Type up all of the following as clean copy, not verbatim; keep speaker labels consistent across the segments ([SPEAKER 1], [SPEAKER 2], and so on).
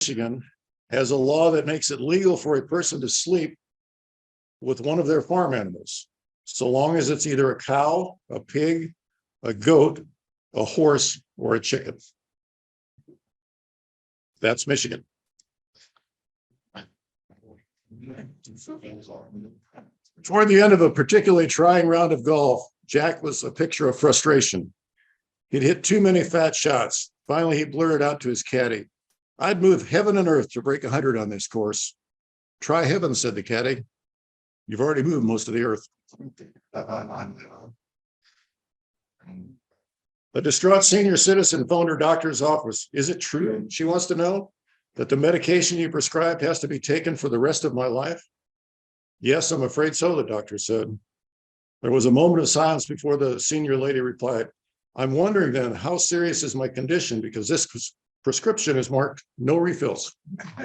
[SPEAKER 1] Michigan has a law that makes it legal for a person to sleep with one of their farm animals, so long as it's either a cow, a pig, a goat, a horse, or a chicken. That's Michigan. Toward the end of a particularly trying round of golf, Jack was a picture of frustration. He'd hit too many fat shots. Finally, he blurted out to his caddy, "I'd move heaven and earth to break 100 on this course." "Try heaven," said the caddy. "You've already moved most of the earth." A distraught senior citizen phoned her doctor's office. "Is it true," she wants to know, "that the medication you prescribed has to be taken for the rest of my life?" "Yes, I'm afraid so," the doctor said. There was a moment of silence before the senior lady replied, "I'm wondering then, how serious is my condition, because this prescription is marked no refills." I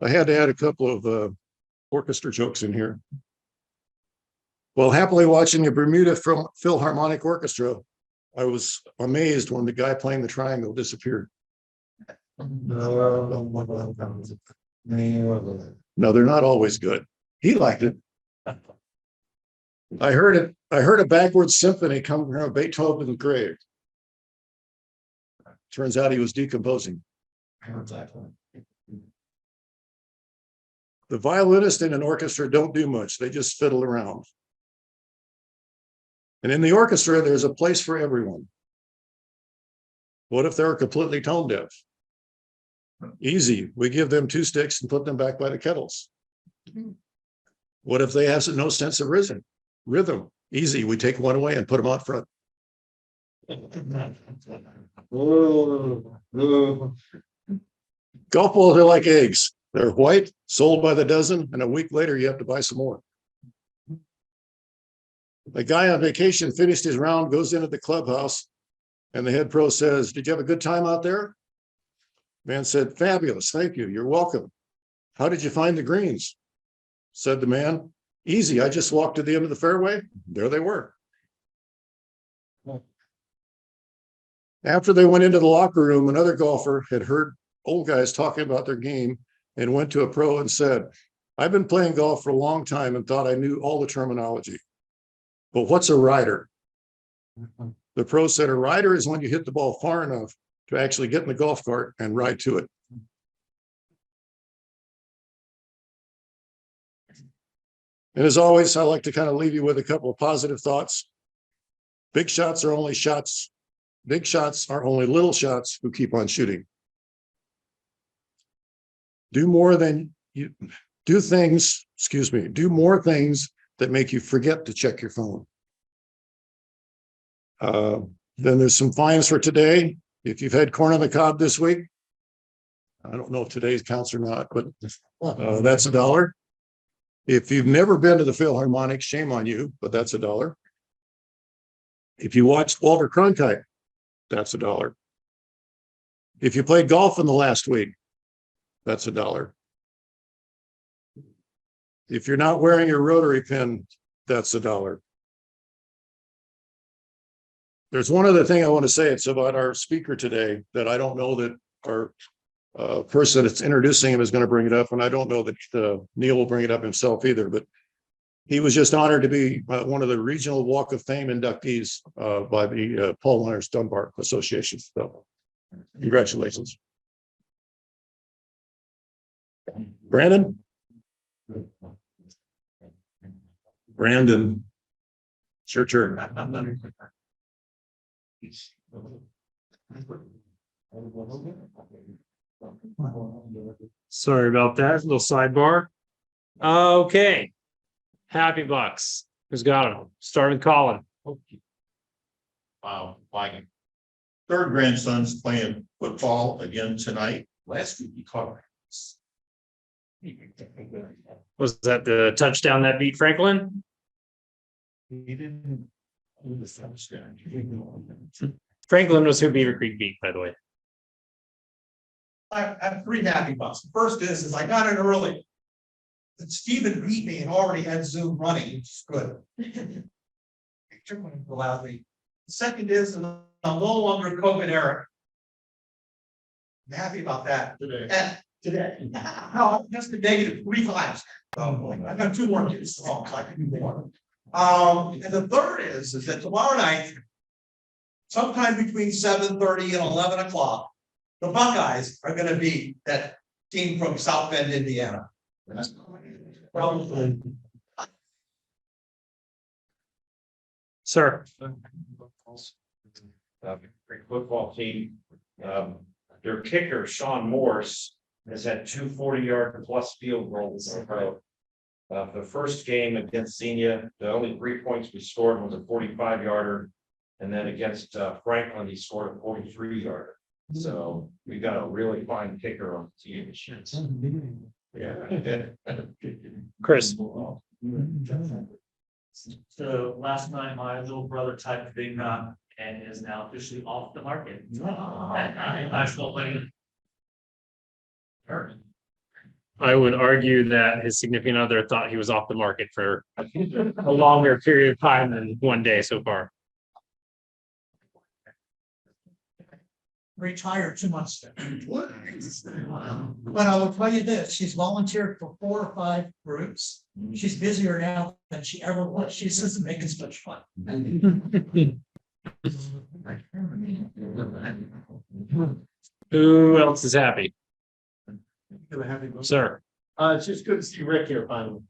[SPEAKER 1] had to add a couple of orchestra jokes in here. While happily watching the Bermuda Philharmonic Orchestra, I was amazed when the guy playing the triangle disappeared. No, they're not always good. He liked it. I heard a backwards symphony come from Beethoven's grave. Turns out he was decomposing. The violinist in an orchestra don't do much. They just fiddle around. And in the orchestra, there's a place for everyone. What if they're completely tone deaf? Easy. We give them 2 sticks and put them back by the kettles. What if they have no sense of rhythm? Easy. We take one away and put them out front. Golf balls are like eggs. They're white, sold by the dozen, and a week later you have to buy some more. The guy on vacation finished his round, goes into the clubhouse, and the head pro says, "Did you have a good time out there?" Man said, "Fabulous, thank you, you're welcome." "How did you find the greens?" Said the man, "Easy, I just walked to the end of the fairway. There they were." After they went into the locker room, another golfer had heard old guys talking about their game and went to a pro and said, "I've been playing golf for a long time and thought I knew all the terminology. But what's a rider?" The pro said, "A rider is when you hit the ball far enough to actually get in the golf cart and ride to it." And as always, I like to kind of leave you with a couple of positive thoughts. Big shots are only shots. Big shots are only little shots who keep on shooting. Do more things that make you forget to check your phone. Then there's some fines for today. If you've had corn on the cob this week, I don't know if today's counts or not, but that's $1. If you've never been to the Philharmonic, shame on you, but that's $1. If you watched Walter Cronkite, that's $1. If you played golf in the last week, that's $1. If you're not wearing your Rotary pin, that's $1. There's one other thing I want to say. It's about our speaker today that I don't know that our person that's introducing him is going to bring it up, and I don't know that Neil will bring it up himself either, but he was just honored to be one of the Regional Walk of Fame inductees by the Paul Myers Dunbar Association. So congratulations. Brandon, it's your turn.
[SPEAKER 2] Sorry about that. Little sidebar. Okay. Happy Bucks. Who's got them? Starting Colin.
[SPEAKER 3] Wow, my third grandson's playing football again tonight. Last week he caught us.
[SPEAKER 2] Was that the touchdown that beat Franklin?
[SPEAKER 3] He didn't.
[SPEAKER 2] Franklin was who Beavercreek beat, by the way.
[SPEAKER 4] I have 3 happy bucks. The first is I got it early. And Stephen beat me and already had Zoom running, which is good. Loudly. The second is I'm no longer COVID era. I'm happy about that. Today. No, just a negative 3 times. I've got 2 more kids, so I can do more. And the third is that tomorrow night, sometime between 7:30 and 11 o'clock, the Buckeyes are gonna beat that team from South Bend, Indiana. Probably.
[SPEAKER 2] Sir.
[SPEAKER 5] Great football team. Their kicker, Sean Morse, has had 2 40-yard plus field goals in a row. The first game against Xenia, the only 3 points we scored was a 45-yarder. And then against Franklin, he scored a 43-yarder. So we got a really fine kicker on the team. Yeah.
[SPEAKER 2] Chris.
[SPEAKER 6] So last night, my little brother typed a big knock and is now officially off the market. National winning.
[SPEAKER 2] I would argue that his significant other thought he was off the market for a longer period of time than one day so far.
[SPEAKER 7] Retired 2 months ago. But I will tell you this, she's volunteered for 4 or 5 groups. She's busier now than she ever was. She says it's making such fun.
[SPEAKER 2] Who else is happy? Sir.
[SPEAKER 3] It's just good to see Rick here finally.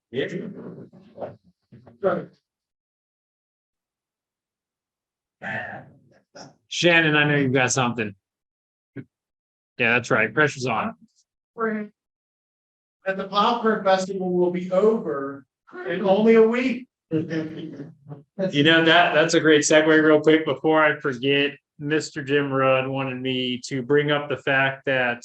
[SPEAKER 2] Shannon, I know you've got something. Yeah, that's right. Pressure's on.
[SPEAKER 3] And the Popcorn Festival will be over in only a week.
[SPEAKER 2] You know, that's a great segue real quick before I forget. Mr. Jim Rudd wanted me to bring up the fact that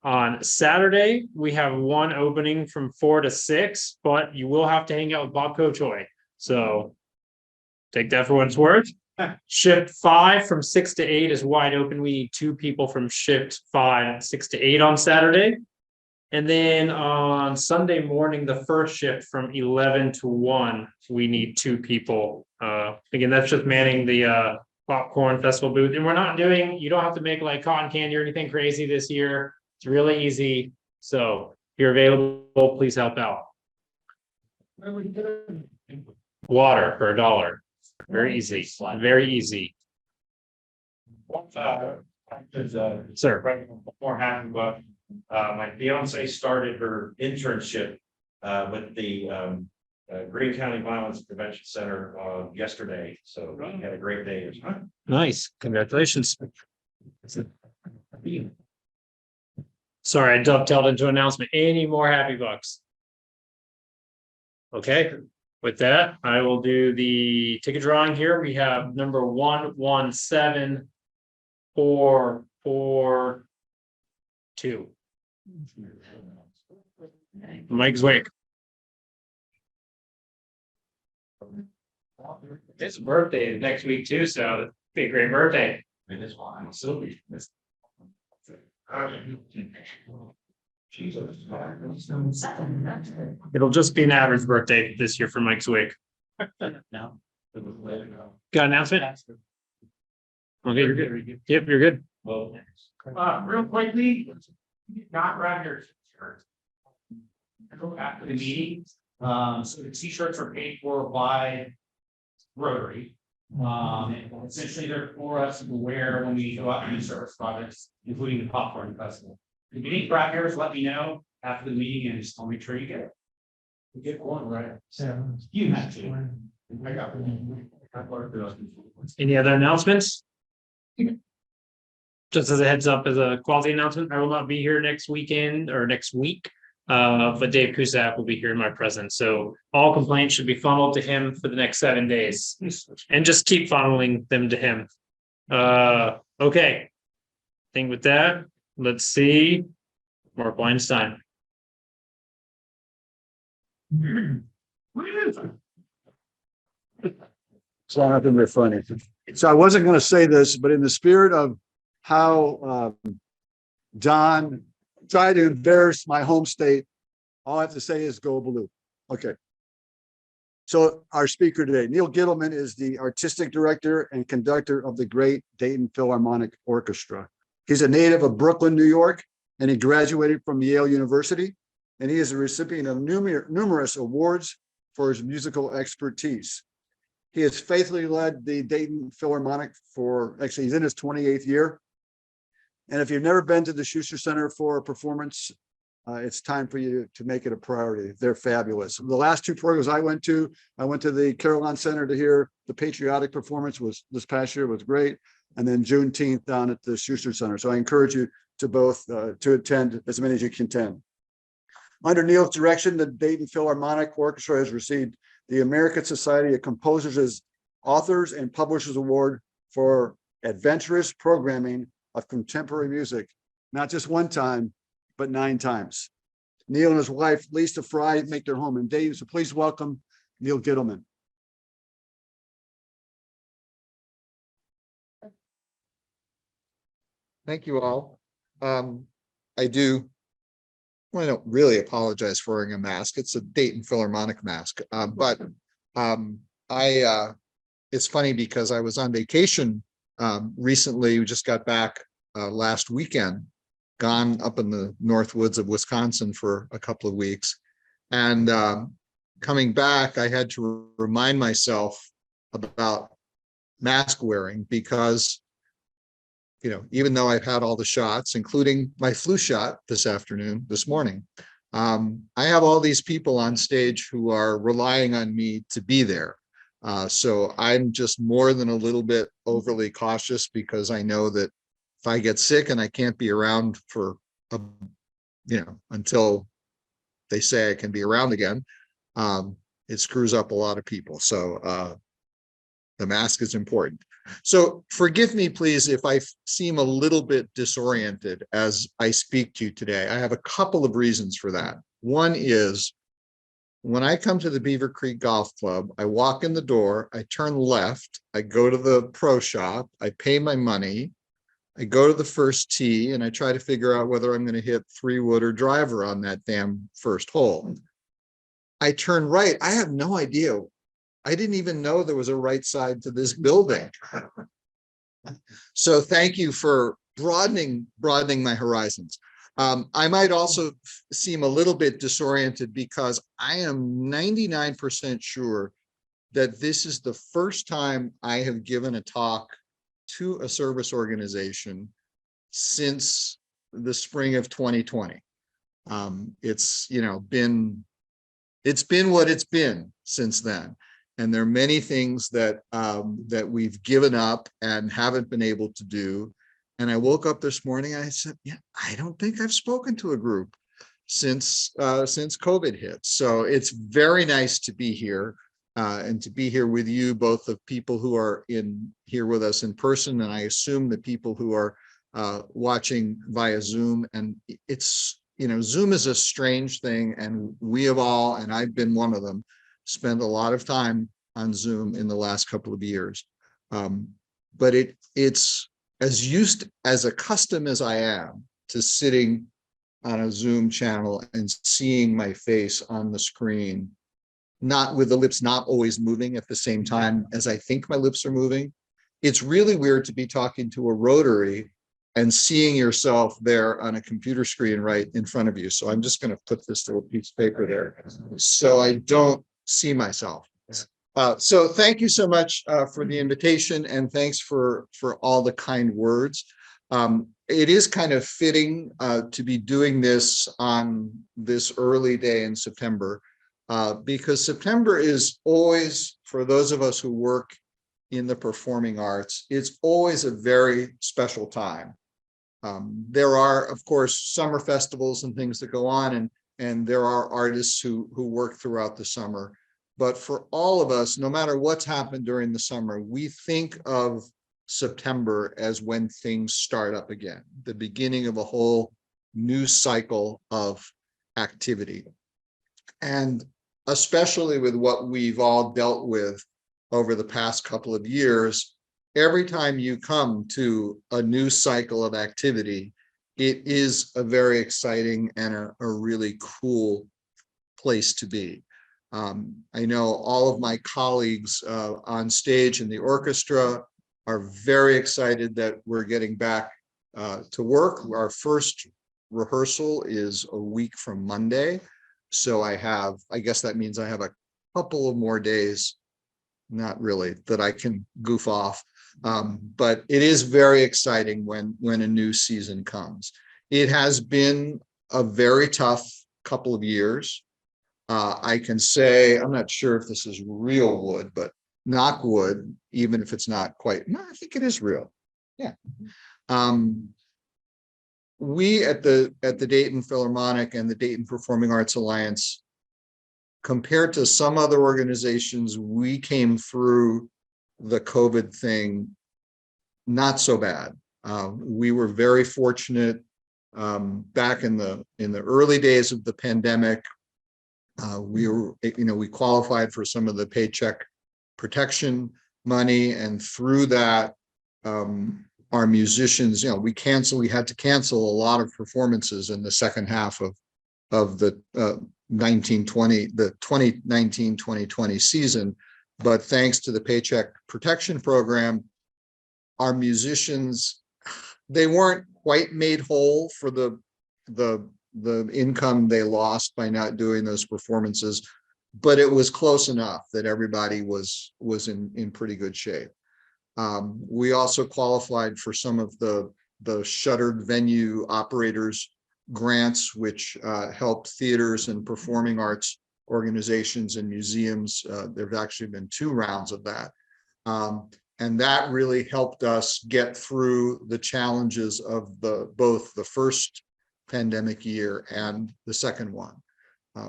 [SPEAKER 2] on Saturday, we have one opening from 4 to 6, but you will have to hang out with Bob Kochoy. So take that for what it's worth. Shift 5 from 6 to 8 is wide open. We need 2 people from shift 5, 6 to 8 on Saturday. And then on Sunday morning, the first shift from 11 to 1, we need 2 people. Again, that's just manning the popcorn festival booth. And we're not doing, you don't have to make like cotton candy or anything crazy this year. It's really easy. So if you're available, please help out. Water for $1. Very easy. Very easy. Sir.
[SPEAKER 5] Before having, but my fiance started her internship with the Greene County Violence Prevention Center yesterday. So we had a great day.
[SPEAKER 2] Nice. Congratulations. Sorry, I dovetailed into an announcement. Any more happy bucks? Okay, with that, I will do the ticket drawing here. We have number 117442. Mike Zwick. It's birthday next week too, so it'd be a great birthday. It'll just be an average birthday this year for Mike Zwick.
[SPEAKER 6] No.
[SPEAKER 2] Got an announcement? Okay, you're good. Yep, you're good.
[SPEAKER 6] Real quickly, not around your shirt. After the meeting, so the t-shirts are paid for by Rotary. And essentially they're for us to wear when we go out and do service projects, including the popcorn festival. If you need crap hairs, let me know after the meeting and just I'll make sure you get it. You get one, right? You have to. I got one.
[SPEAKER 2] Any other announcements? Just as a heads up, as a quality announcement, I will not be here next weekend or next week. But Dave Cusack will be here in my presence. So all complaints should be funneled to him for the next 7 days. And just keep funneling them to him. Okay. I think with that, let's see. Mark Weinstein.
[SPEAKER 1] So nothing very funny. So I wasn't going to say this, but in the spirit of how Don tried to embarrass my home state, all I have to say is go blue. Okay.
[SPEAKER 8] So our speaker today, Neil Gittleman, is the artistic director and conductor of the Great Dayton Philharmonic Orchestra. He's a native of Brooklyn, New York, and he graduated from Yale University. And he is a recipient of numerous awards for his musical expertise. He has faithfully led the Dayton Philharmonic actually, he's in his 28th year. And if you've never been to the Schuster Center for a performance, it's time for you to make it a priority. They're fabulous. The last two programs I went to the Carillon Center to hear the patriotic performance this past year was great. And then Juneteenth down at the Schuster Center. So I encourage you to both to attend as many as you can attend. Under Neil's direction, the Dayton Philharmonic Orchestra has received the American Society of Composers' Authors and Publishers Award for adventurous programming of contemporary music, not just one time, but 9 times. Neil and his wife, Lisa Fry, make their home in Dayton. So please welcome Neil Gittleman.
[SPEAKER 9] Thank you all. I don't really apologize for wearing a mask. It's a Dayton Philharmonic mask. It's funny because I was on vacation recently. We just got back last weekend, gone up in the north woods of Wisconsin for a couple of weeks. And coming back, I had to remind myself about mask wearing because, even though I've had all the shots, including my flu shot this morning, I have all these people on stage who are relying on me to be there. So I'm just more than a little bit overly cautious because I know that if I get sick and I can't be around for, until they say I can be around again, it screws up a lot of people. So the mask is important. So forgive me, please, if I seem a little bit disoriented as I speak to you today. I have a couple of reasons for that. One is when I come to the Beavercreek Golf Club, I walk in the door, I turn left, I go to the pro shop, I pay my money, I go to the first tee, and I try to figure out whether I'm going to hit 3-wood or driver on that damn first hole. I turn right. I have no idea. I didn't even know there was a right side to this building. So thank you for broadening my horizons. I might also seem a little bit disoriented because I am 99% sure that this is the first time I have given a talk to a service organization since the spring of 2020. It's been what it's been since then. And there are many things that we've given up and haven't been able to do. And I woke up this morning, I said, yeah, I don't think I've spoken to a group since COVID hit. So it's very nice to be here and to be here with you, both the people who are here with us in person, and I assume the people who are watching via Zoom. And it's, Zoom is a strange thing, and we have all, and I've been one of them, spend a lot of time on Zoom in the last couple of years. But it's as used as accustomed as I am to sitting on a Zoom channel and seeing my face on the screen, not with the lips not always moving at the same time as I think my lips are moving. It's really weird to be talking to a Rotary and seeing yourself there on a computer screen right in front of you. So I'm just going to put this little piece of paper there so I don't see myself. So thank you so much for the invitation, and thanks for all the kind words. It is kind of fitting to be doing this on this early day in September, because September is always, for those of us who work in the performing arts, it's always a very special time. There are, of course, summer festivals and things that go on, and there are artists who work throughout the summer. But for all of us, no matter what's happened during the summer, we think of September as when things start up again, the beginning of a whole new cycle of activity. And especially with what we've all dealt with over the past couple of years, every time you come to a new cycle of activity, it is a very exciting and a really cool place to be. I know all of my colleagues on stage in the orchestra are very excited that we're getting back to work. Our first rehearsal is a week from Monday. So I guess that means I have a couple of more days, not really, that I can goof off. But it is very exciting when a new season comes. It has been a very tough couple of years. I can say, I'm not sure if this is real wood, but knock wood, even if it's not quite, no, I think it is real. Yeah. We at the Dayton Philharmonic and the Dayton Performing Arts Alliance, compared to some other organizations, we came through the COVID thing not so bad. We were very fortunate back in the early days of the pandemic. We qualified for some of the paycheck protection money, and through that, our musicians, we had to cancel a lot of performances in the second half of the 2019-2020 season. But thanks to the Paycheck Protection Program, our musicians, they weren't quite made whole for the income they lost by not doing those performances, but it was close enough that everybody was in pretty good shape. We also qualified for some of the shuttered venue operators grants, which helped theaters and performing arts organizations and museums. There have actually been 2 rounds of that. And that really helped us get through the challenges of both the first pandemic year and the second one.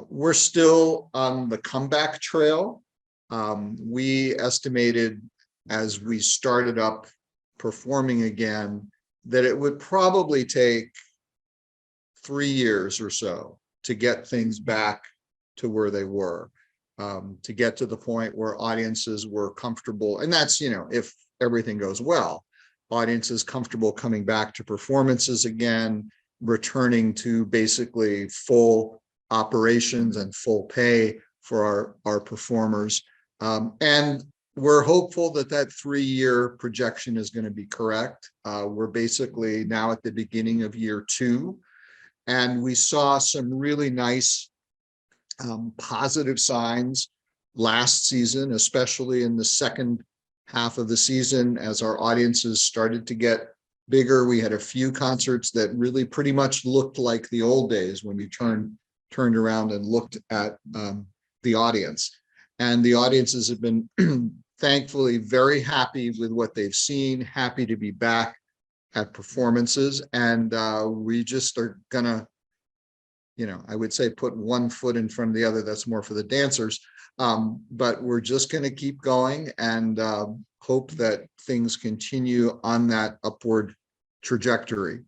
[SPEAKER 9] We're still on the comeback trail. We estimated as we started up performing again that it would probably take 3 years or so to get things back to where they were, to get to the point where audiences were comfortable. And that's, if everything goes well, audiences comfortable coming back to performances again, returning to basically full operations and full pay for our performers. And we're hopeful that 3-year projection is going to be correct. We're basically now at the beginning of year 2, and we saw some really nice positive signs last season, especially in the second half of the season, as our audiences started to get bigger. We had a few concerts that really pretty much looked like the old days when you turned around and looked at the audience. And the audiences have been thankfully very happy with what they've seen, happy to be back at performances. And we just are gonna, I would say put one foot in front of the other. That's more for the dancers. But we're just gonna keep going and hope that things continue on that upward trajectory.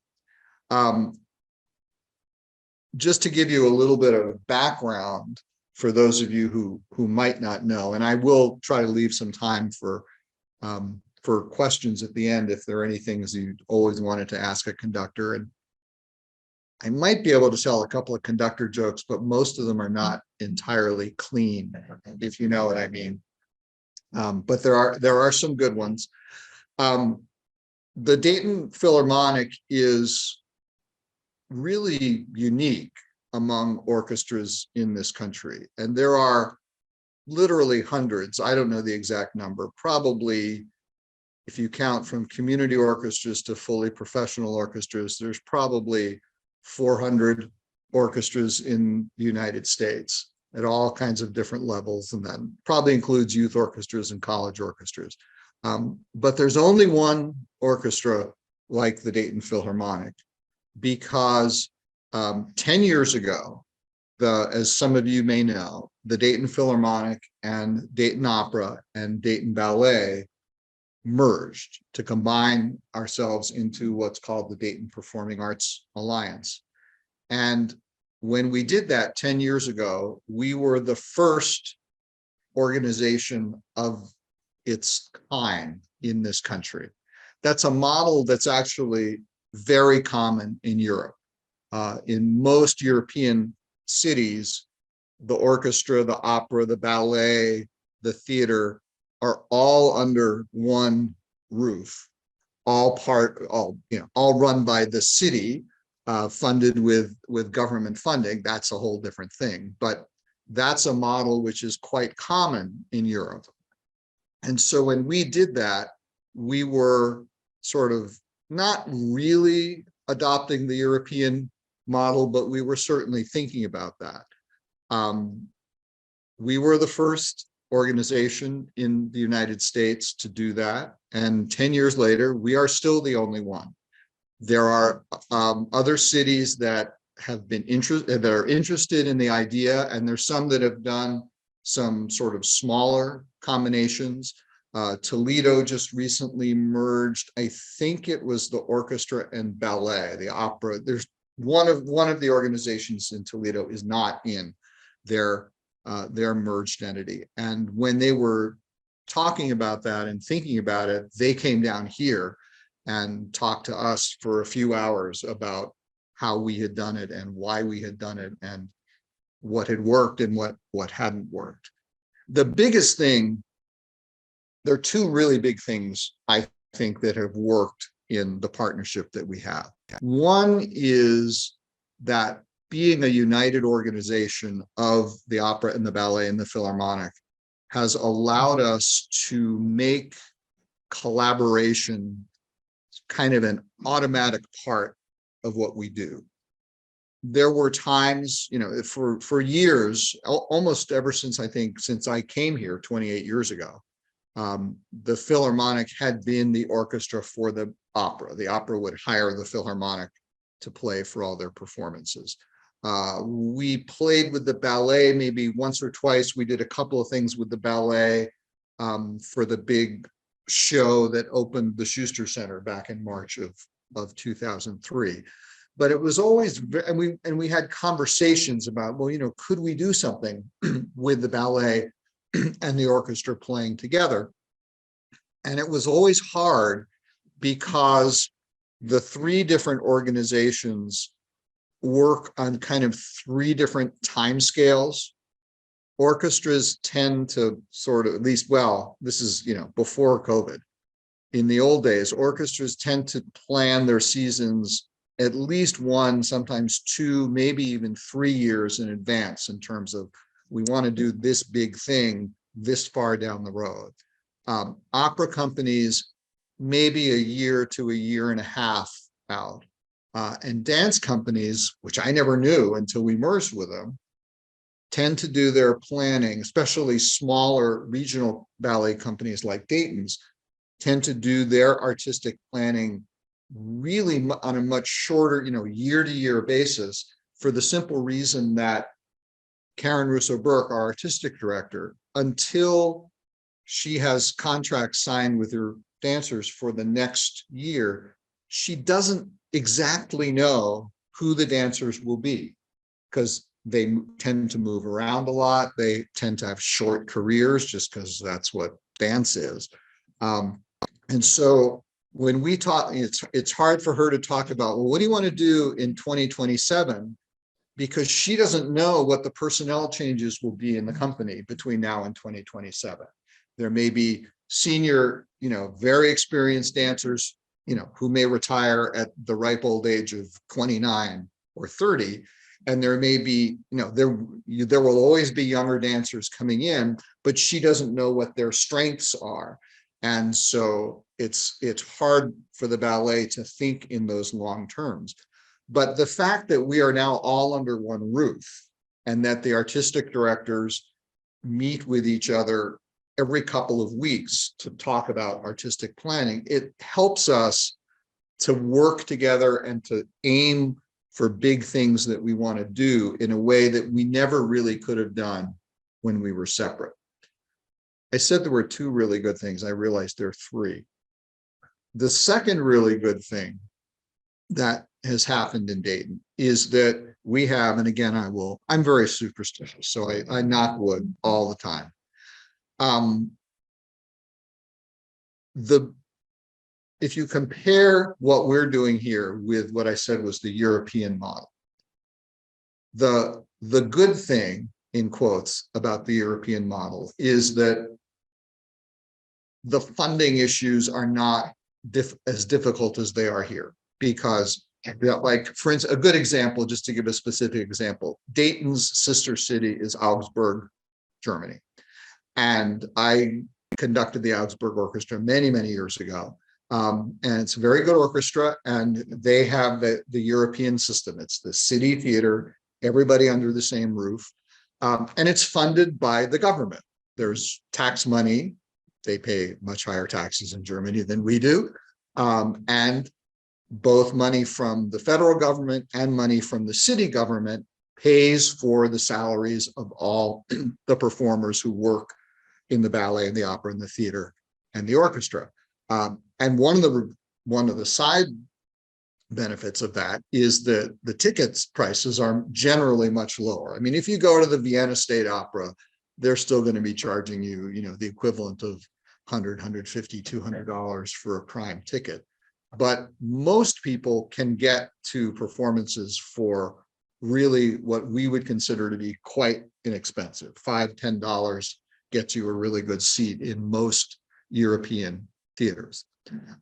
[SPEAKER 9] Just to give you a little bit of background for those of you who might not know, and I will try to leave some time for questions at the end if there are any things you always wanted to ask a conductor. And I might be able to tell a couple of conductor jokes, but most of them are not entirely clean, if you know what I mean. But there are some good ones. The Dayton Philharmonic is really unique among orchestras in this country. And there are literally hundreds, I don't know the exact number, probably if you count from community orchestras to fully professional orchestras, there's probably 400 orchestras in the United States at all kinds of different levels, and then probably includes youth orchestras and college orchestras. But there's only one orchestra like the Dayton Philharmonic, because 10 years ago, as some of you may know, the Dayton Philharmonic and Dayton Opera and Dayton Ballet merged to combine ourselves into what's called the Dayton Performing Arts Alliance. And when we did that 10 years ago, we were the first organization of its kind in this country. That's a model that's actually very common in Europe. In most European cities, the orchestra, the opera, the ballet, the theater are all under one roof, all run by the city, funded with government funding. That's a whole different thing, but that's a model which is quite common in Europe. And so when we did that, we were sort of not really adopting the European model, but we were certainly thinking about that. We were the first organization in the United States to do that. And 10 years later, we are still the only one. There are other cities that have been interested in the idea, and there's some that have done some sort of smaller combinations. Toledo just recently merged, I think it was the orchestra and ballet, the opera. There's one of the organizations in Toledo is not in their merged entity. And when they were talking about that and thinking about it, they came down here and talked to us for a few hours about how we had done it and why we had done it and what had worked and what hadn't worked. The biggest thing, there are two really big things I think that have worked in the partnership that we have. One is that being a united organization of the opera and the ballet and the Philharmonic has allowed us to make collaboration kind of an automatic part of what we do. There were times, for years, almost ever since I came here 28 years ago, the Philharmonic had been the orchestra for the opera. The opera would hire the Philharmonic to play for all their performances. We played with the ballet maybe once or twice. We did a couple of things with the ballet for the big show that opened the Schuster Center back in March of 2003. But it was always, and we had conversations about, well, could we do something with the ballet and the orchestra playing together? And it was always hard because the three different organizations work on kind of three different time scales. Orchestras tend to sort of, at least, well, this is, before COVID. In the old days, orchestras tend to plan their seasons at least 1, sometimes 2, maybe even 3 years in advance in terms of, we want to do this big thing this far down the road. Opera companies, maybe a year to a year and a half out. And dance companies, which I never knew until we merged with them, tend to do their planning, especially smaller regional ballet companies like Dayton's, tend to do their artistic planning really on a much shorter, year-to-year basis, for the simple reason that Karen Russo-Burke, our artistic director, until she has contracts signed with her dancers for the next year, she doesn't exactly know who the dancers will be, because they tend to move around a lot. They tend to have short careers just because that's what dance is. And so when we talk, it's hard for her to talk about, well, what do you want to do in 2027? Because she doesn't know what the personnel changes will be in the company between now and 2027. There may be senior, very experienced dancers, who may retire at the ripe old age of 29 or 30. And there may be, there will always be younger dancers coming in, but she doesn't know what their strengths are. And so it's hard for the ballet to think in those long terms. But the fact that we are now all under one roof and that the artistic directors meet with each other every couple of weeks to talk about artistic planning, it helps us to work together and to aim for big things that we want to do in a way that we never really could have done when we were separate. I said there were 2 really good things. I realized there are 3. The second really good thing that has happened in Dayton is that we have, and again, I'm very superstitious, so I knock wood all the time. If you compare what we're doing here with what I said was the European model, the good thing in quotes, about the European model is that the funding issues are not as difficult as they are here, because like, for instance, a good example, just to give a specific example, Dayton's sister city is Augsburg, Germany. And I conducted the Augsburg Orchestra many, many years ago. And it's a very good orchestra, and they have the European system. It's the city theater, everybody under the same roof. And it's funded by the government. There's tax money. They pay much higher taxes in Germany than we do. And both money from the federal government and money from the city government pays for the salaries of all the performers who work in the ballet and the opera and the theater and the orchestra. And one of the side benefits of that is that the tickets prices are generally much lower. I mean, if you go to the Vienna State Opera, they're still going to be charging you, the equivalent of $100, $150, $200 for a prime ticket. But most people can get to performances for really what we would consider to be quite inexpensive. $5, $10 gets you a really good seat in most European theaters.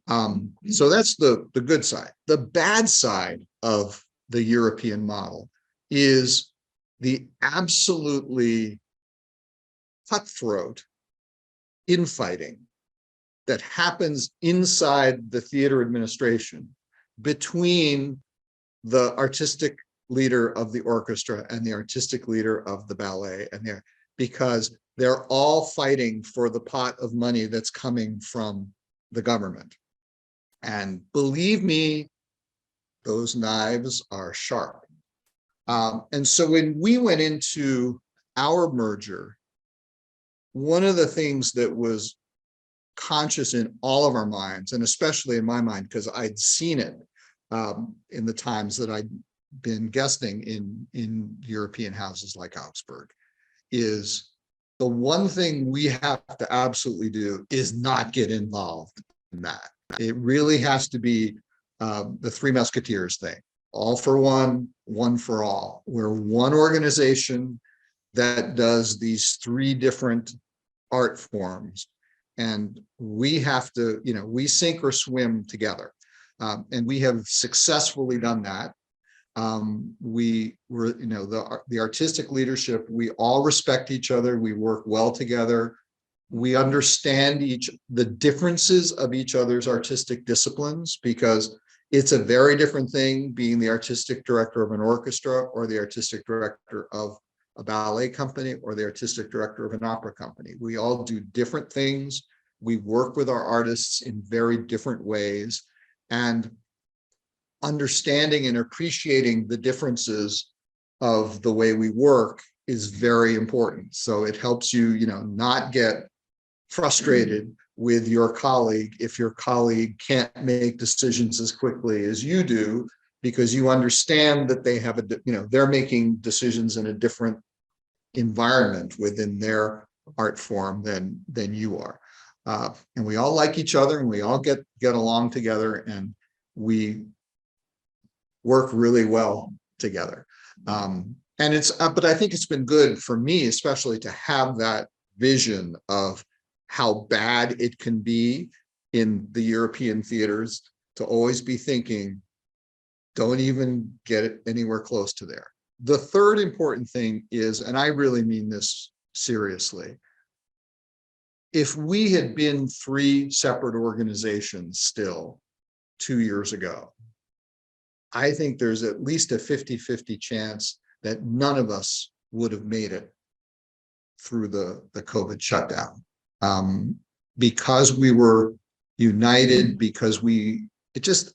[SPEAKER 9] So that's the good side. The bad side of the European model is the absolutely cutthroat infighting that happens inside the theater administration between the artistic leader of the orchestra and the artistic leader of the ballet, and because they're all fighting for the pot of money that's coming from the government. And believe me, those knives are sharp. And so when we went into our merger, one of the things that was conscious in all of our minds, and especially in my mind, because I'd seen it in the times that I'd been guesting in European houses like Augsburg, is the one thing we have to absolutely do is not get involved in that. It really has to be the Three Musketeers thing. All for one, one for all. We're one organization that does these three different art forms. And we have to, we sink or swim together. And we have successfully done that. We were, the artistic leadership, we all respect each other. We work well together. We understand the differences of each other's artistic disciplines, because it's a very different thing being the artistic director of an orchestra or the artistic director of a ballet company or the artistic director of an opera company. We all do different things. We work with our artists in very different ways, and understanding and appreciating the differences of the way we work is very important. So it helps you, not get frustrated with your colleague if your colleague can't make decisions as quickly as you do, because you understand that they have they're making decisions in a different environment within their art form than you are. And we all like each other, and we all get along together, and we work really well together. And but I think it's been good for me, especially, to have that vision of how bad it can be in the European theaters, to always be thinking, don't even get it anywhere close to there. The third important thing is, and I really mean this seriously, if we had been three separate organizations still 2 years ago, I think there's at least a 50-50 chance that none of us would have made it through the COVID shutdown. Because we were united, because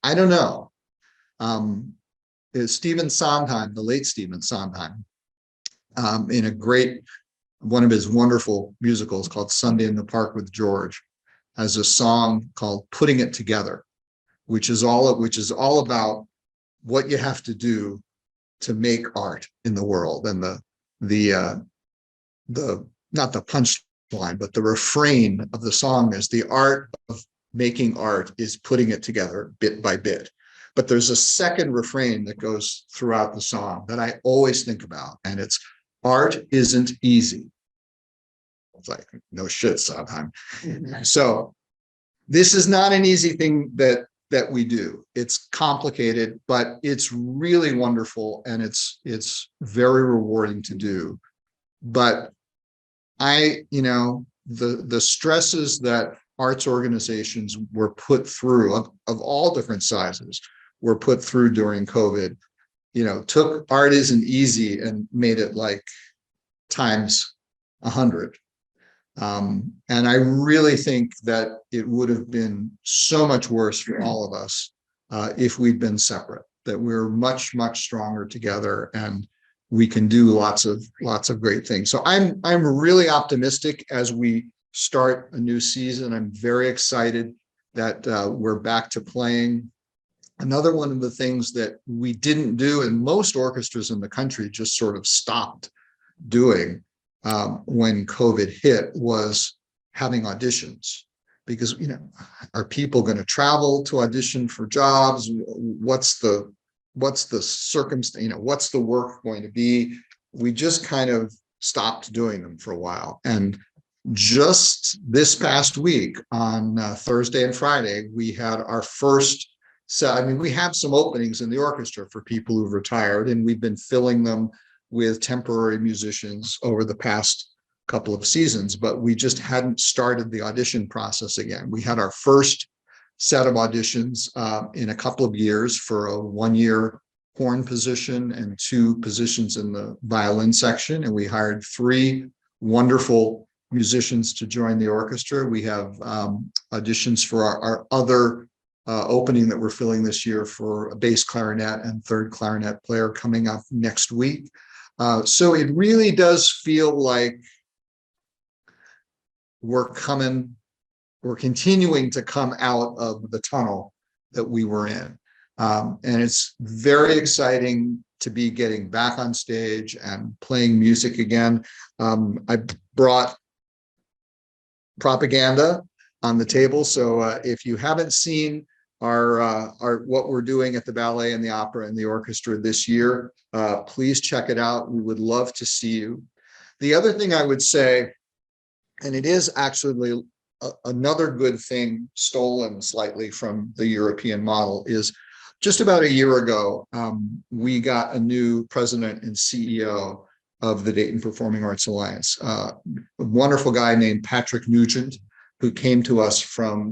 [SPEAKER 9] I don't know. Stephen Sondheim, the late Stephen Sondheim, in one of his wonderful musicals called Sunday in the Park with George, has a song called Putting It Together, which is all about what you have to do to make art in the world. And the not the punchline, but the refrain of the song is, the art of making art is putting it together bit by bit. But there's a second refrain that goes throughout the song that I always think about, and it's, art isn't easy. It's like, no shit, Sondheim. So this is not an easy thing that we do. It's complicated, but it's really wonderful and it's very rewarding to do. But the stresses that arts organizations were put through of all different sizes were put through during COVID, took art isn't easy and made it like times 100. And I really think that it would have been so much worse for all of us if we'd been separate, that we're much, much stronger together and we can do lots of great things. So I'm really optimistic as we start a new season. I'm very excited that we're back to playing. Another one of the things that we didn't do, and most orchestras in the country just sort of stopped doing when COVID hit, was having auditions. Because, are people going to travel to audition for jobs? What's the circumstance, what's the work going to be? We just kind of stopped doing them for a while. And just this past week on Thursday and Friday, we had our first set. We have some openings in the orchestra for people who've retired, and we've been filling them with temporary musicians over the past couple of seasons, but we just hadn't started the audition process again. We had our first set of auditions in a couple of years for a 1-year horn position and 2 positions in the violin section. And we hired 3 wonderful musicians to join the orchestra. We have auditions for our other opening that we're filling this year for a bass clarinet and 3rd clarinet player coming up next week. So it really does feel like we're continuing to come out of the tunnel that we were in. And it's very exciting to be getting back on stage and playing music again. I brought propaganda on the table. So if you haven't seen our what we're doing at the ballet and the opera and the orchestra this year, please check it out. We would love to see you. The other thing I would say, and it is actually another good thing stolen slightly from the European model, is just about a year ago, we got a new president and CEO of the Dayton Performing Arts Alliance, a wonderful guy named Patrick Nugent, who came to us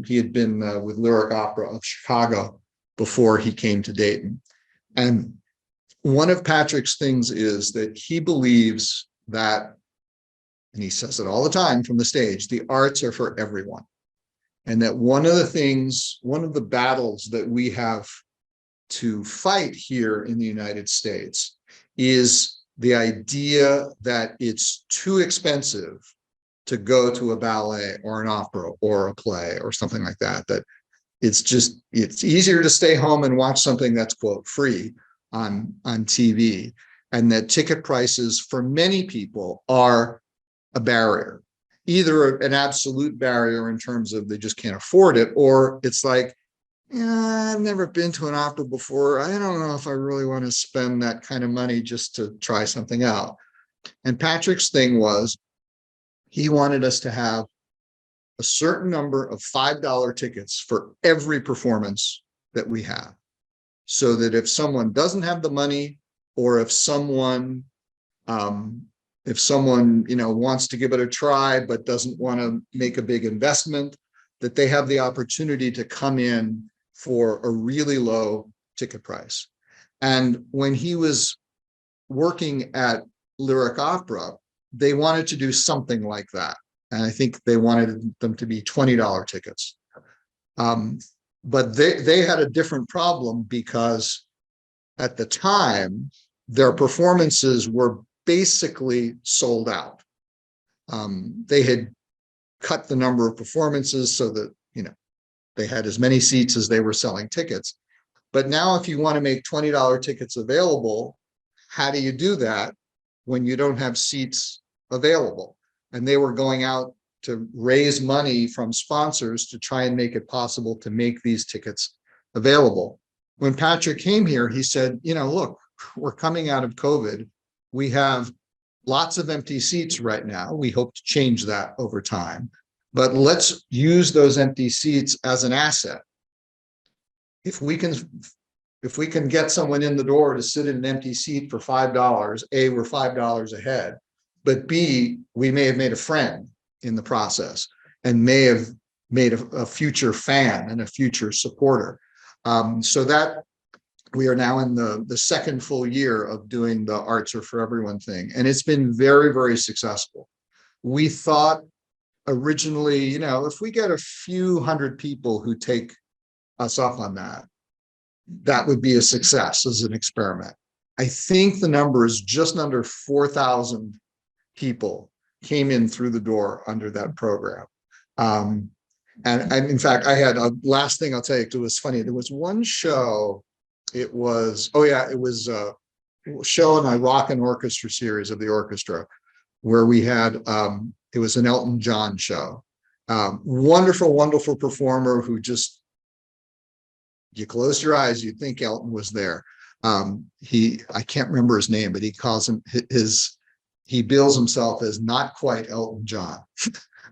[SPEAKER 9] he had been with Lyric Opera of Chicago before he came to Dayton. And one of Patrick's things is that he believes that, and he says it all the time from the stage, the arts are for everyone. And that one of the battles that we have to fight here in the United States is the idea that it's too expensive to go to a ballet or an opera or a play or something like that, that it's easier to stay home and watch something that's, quote, free on TV, and that ticket prices for many people are a barrier, either an absolute barrier in terms of they just can't afford it, or it's like, I've never been to an opera before. I don't know if I really want to spend that kind of money just to try something out. And Patrick's thing was, he wanted us to have a certain number of $5 tickets for every performance that we have, so that if someone doesn't have the money, or if someone wants to give it a try but doesn't want to make a big investment, that they have the opportunity to come in for a really low ticket price. And when he was working at Lyric Opera, they wanted to do something like that. And I think they wanted them to be $20 tickets. But they had a different problem, because at the time, their performances were basically sold out. They had cut the number of performances so that, they had as many seats as they were selling tickets. But now if you want to make $20 tickets available, how do you do that when you don't have seats available? And they were going out to raise money from sponsors to try and make it possible to make these tickets available. When Patrick came here, he said, look, we're coming out of COVID. We have lots of empty seats right now. We hope to change that over time, but let's use those empty seats as an asset. If we can get someone in the door to sit in an empty seat for $5, A, we're $5 ahead, but B, we may have made a friend in the process and may have made a future fan and a future supporter. So that we are now in the second full year of doing the Arts Are for Everyone thing, and it's been very, very successful. We thought originally, you know, if we get a few hundred people who take us up on that, that would be a success as an experiment. I think the number is just under 4,000 people came in through the door under that program. And in fact, I had a last thing I'll tell you, it was funny. There was one show, it was a show in my rock and orchestra series of the orchestra, where we had, it was an Elton John show. Wonderful, wonderful performer who just, you close your eyes, you'd think Elton was there. I can't remember his name, but he calls him he bills himself as not quite Elton John,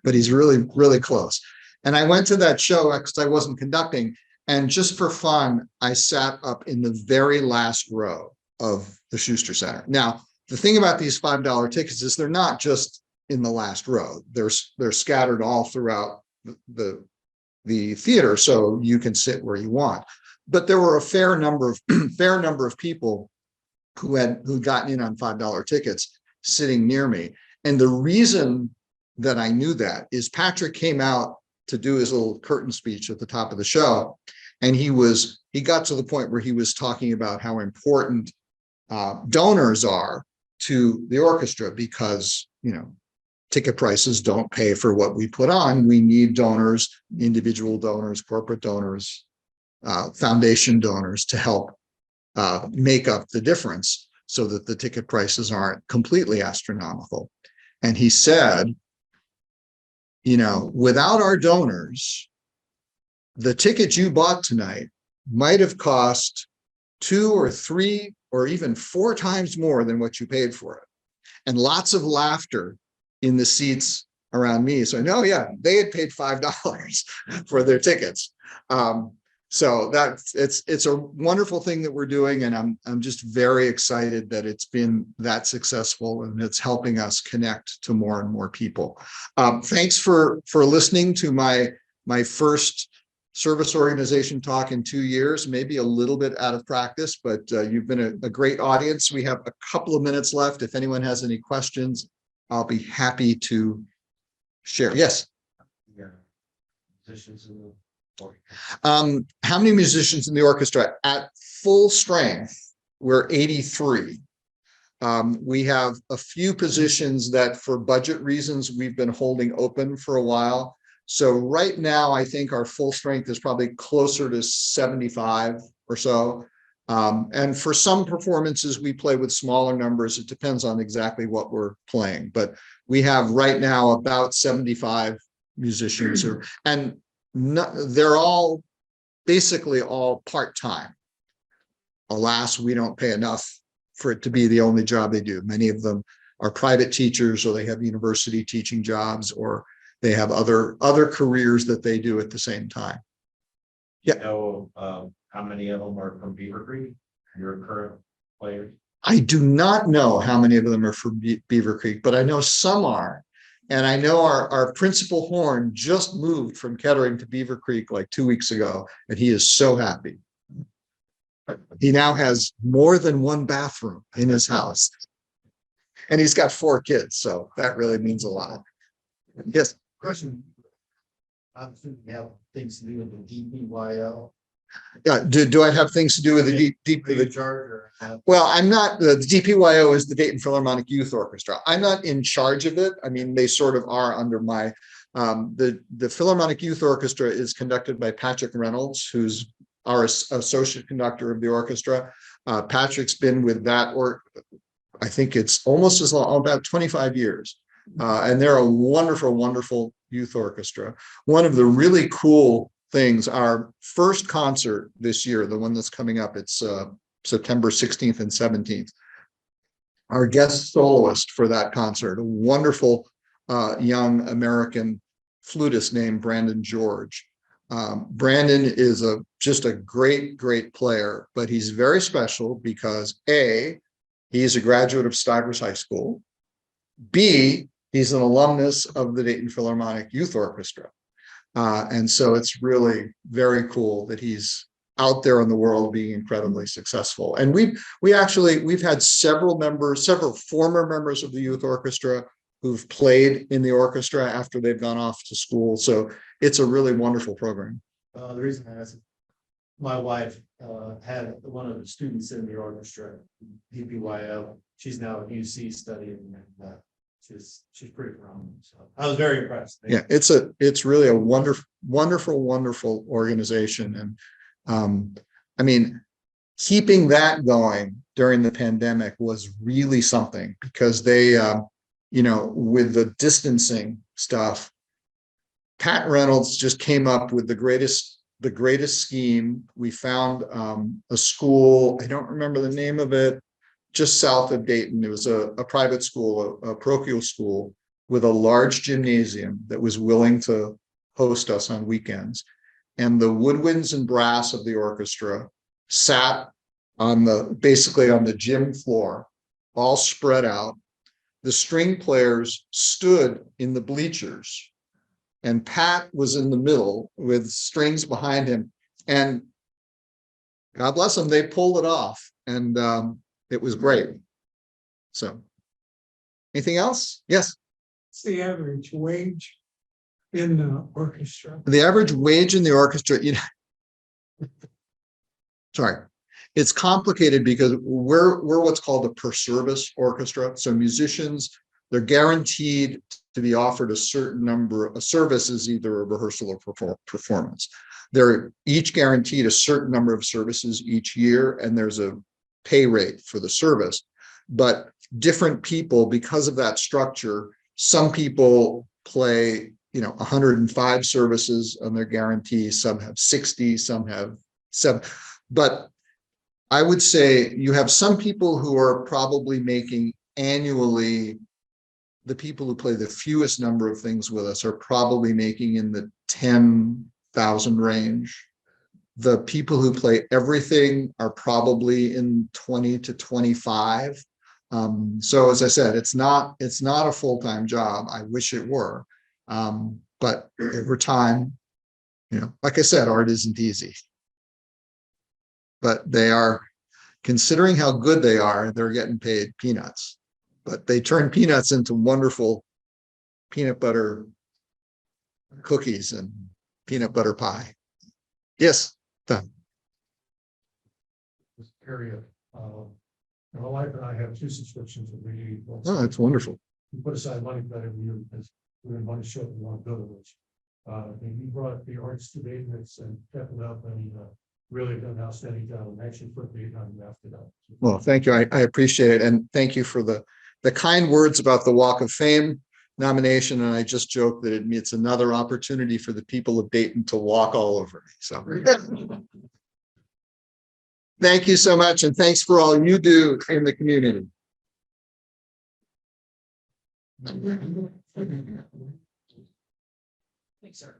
[SPEAKER 9] but he's really, really close. And I went to that show because I wasn't conducting, and just for fun, I sat up in the very last row of the Schuster Center. Now, the thing about these $5 tickets is they're not just in the last row. They're scattered all throughout the theater, so you can sit where you want. But there were a fair number of people who'd gotten in on $5 tickets sitting near me. And the reason that I knew that is Patrick came out to do his little curtain speech at the top of the show, and he got to the point where he was talking about how important donors are to the orchestra, because, you know, ticket prices don't pay for what we put on. We need donors, individual donors, corporate donors, foundation donors to help make up the difference so that the ticket prices aren't completely astronomical. And he said, you know, without our donors, the ticket you bought tonight might have cost 2 or 3 or even 4 times more than what you paid for it. And lots of laughter in the seats around me. So I know, yeah, they had paid $5 for their tickets. So it's a wonderful thing that we're doing, and I'm just very excited that it's been that successful and it's helping us connect to more and more people. Thanks for listening to my first service organization talk in 2 years, maybe a little bit out of practice, but you've been a great audience. We have a couple of minutes left. If anyone has any questions, I'll be happy to share. Yes. How many musicians in the orchestra? At full strength, we're 83. We have a few positions that for budget reasons we've been holding open for a while. So right now, I think our full strength is probably closer to 75 or so. And for some performances, we play with smaller numbers. It depends on exactly what we're playing. But we have right now about 75 musicians, they're all basically all part-time. Alas, we don't pay enough for it to be the only job they do. Many of them are private teachers, or they have university teaching jobs, or they have other careers that they do at the same time. Yeah.
[SPEAKER 5] You know, how many of them are from Beavercreek, your current players?
[SPEAKER 9] I do not know how many of them are from Beavercreek, but I know some are. And I know our principal horn just moved from Kettering to Beavercreek like 2 weeks ago, and he is so happy. He now has more than one bathroom in his house. And he's got 4 kids, so that really means a lot. Yes.
[SPEAKER 3] Question. Obviously, we have things to do with the DPYO.
[SPEAKER 9] Yeah. Do I have things to do with the
[SPEAKER 3] charge or?
[SPEAKER 9] Well, I'm not. The DPYO is the Dayton Philharmonic Youth Orchestra. I'm not in charge of it. I mean, they sort of are under my. The Philharmonic Youth Orchestra is conducted by Patrick Reynolds, who's our associate conductor of the orchestra. Patrick's been with that, or I think it's almost as long, about 25 years. And they're a wonderful, wonderful youth orchestra. One of the really cool things, our first concert this year, the one that's coming up, it's September 16th and 17th. our guest soloist for that concert, a wonderful young American flutist named Brandon George. Brandon is just a great player, but he's very special because A, he's a graduate of Stivers High School. B, he's an alumnus of the Dayton Philharmonic Youth Orchestra. And so it's really very cool that he's out there in the world being incredibly successful. And we've had several former members of the youth orchestra who've played in the orchestra after they've gone off to school. So it's a really wonderful program.
[SPEAKER 10] The reason I asked, my wife had one of the students in the orchestra, DPYO. She's now at UC studying, and she's pretty phenomenal. So I was very impressed.
[SPEAKER 9] Yeah, it's really a wonderful organization. And I mean, keeping that going during the pandemic was really something, because they with the distancing stuff, Pat Reynolds just came up with the greatest scheme. We found a school, I don't remember the name of it, just south of Dayton. It was a private school, a parochial school with a large gymnasium that was willing to host us on weekends. And the woodwinds and brass of the orchestra sat basically on the gym floor, all spread out. The string players stood in the bleachers, and Pat was in the middle with strings behind him. And God bless them, they pulled it off, and it was great. So, anything else? Yes.
[SPEAKER 7] What's the average wage in the orchestra?
[SPEAKER 9] The average wage in the orchestra, sorry, it's complicated because we're what's called a per service orchestra. So musicians, they're guaranteed to be offered a certain number of services, either a rehearsal or performance. They're each guaranteed a certain number of services each year, and there's a pay rate for the service. But different people, because of that structure, some people play 105 services on their guarantee, some have 60, some have 7. But I would say you have some people who are probably making annually, the people who play the fewest number of things with us are probably making in the 10,000 range. The people who play everything are probably in 20 to 25. So as I said, it's not a full-time job. I wish it were. But over time, like I said, art isn't easy. But they are, considering how good they are, they're getting paid peanuts. But they turn peanuts into wonderful peanut butter cookies and peanut butter pie. Yes, Tom.
[SPEAKER 10] This area, my wife and I have 2 subscriptions that we.
[SPEAKER 9] Oh, that's wonderful.
[SPEAKER 10] We put aside money for that every year because we want to show we want to go to which. And he brought the arts to Dayton and kept it up, and really done an outstanding job, and actually put Dayton on the map for that.
[SPEAKER 9] Well, thank you. I appreciate it. And thank you for the kind words about the Walk of Fame nomination. And I just joked that it's another opportunity for the people of Dayton to walk all over me. So thank you so much. And thanks for all you do in the community.
[SPEAKER 7] Thanks, sir.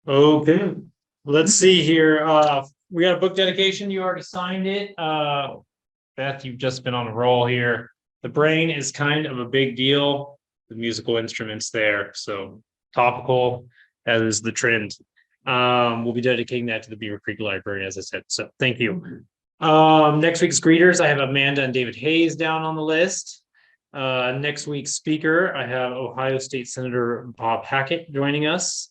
[SPEAKER 2] Okay, let's see here. We got a book dedication. You already signed it. Beth, you've just been on a roll here. The brain is kind of a big deal. The musical instruments there, so topical as is the trend. We'll be dedicating that to the Beavercreek Library, as I said. So thank you. Next week's greeters, I have Amanda and David Hayes down on the list. Next week's speaker, I have Ohio State Senator Bob Hackett joining us.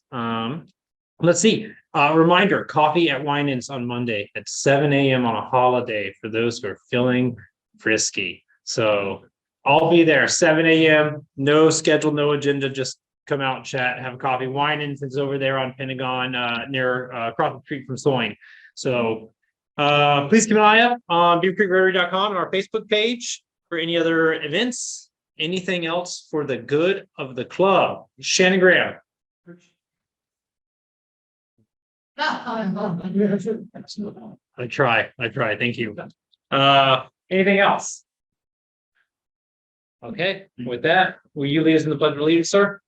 [SPEAKER 2] Let's see. Reminder, coffee at Winans on Monday at 7 a.m. on a holiday for those who are feeling frisky. So I'll be there 7 a.m. No schedule, no agenda. Just come out and chat, have a coffee. Winans is over there on Pentagon near across the street from Soin. So please keep an eye up on beavercreekrotary.com and our Facebook page for any other events, anything else for the good of the club. Shannon Graham. I try. Thank you. Anything else? Okay, with that, will you lead us in the pledge of allegiance, sir?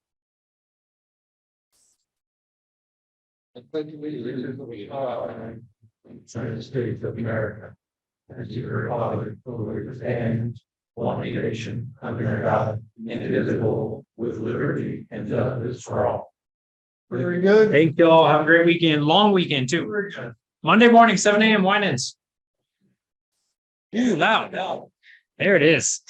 [SPEAKER 10] United States of America. And to the republic for which it stands, one nation, under God, indivisible, with liberty and justice for all.
[SPEAKER 2] Very good. Thank you all. Have a great weekend. Long weekend too. Monday morning, 7 a.m. wine-ins. Ooh, loud. There it is.